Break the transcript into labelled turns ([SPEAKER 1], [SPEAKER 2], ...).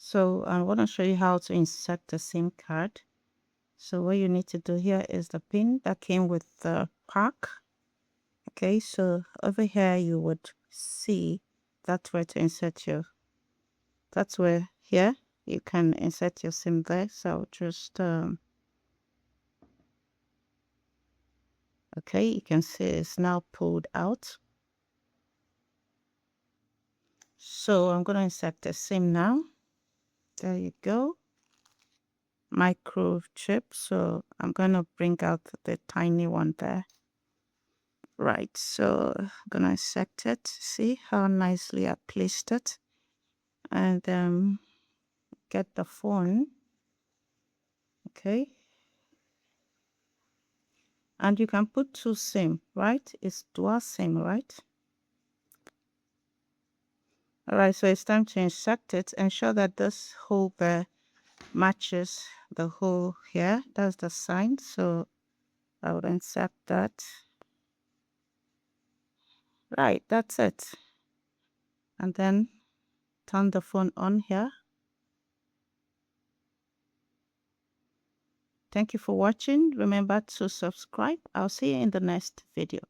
[SPEAKER 1] So I want to show you how to insert the SIM card. So what you need to do here is the pin that came with the pack. Okay, so over here you would see that's where to insert your, that's where here you can insert your SIM there. So just, okay, you can see it's now pulled out. So I'm going to insert the SIM now. There you go. Microchip. So I'm going to bring out the tiny one there. Right, so I'm gonna insert it. See how nicely I placed it, and get the phone. Okay, and you can put two SIM, right? It's dual SIM, right? All right, so it's time to insert it. Ensure that this hole there matches the hole here. That's the sign. So I would insert that. Right, that's it. And then turn the phone on here. Thank you for watching. Remember to subscribe. I'll see you in the next video.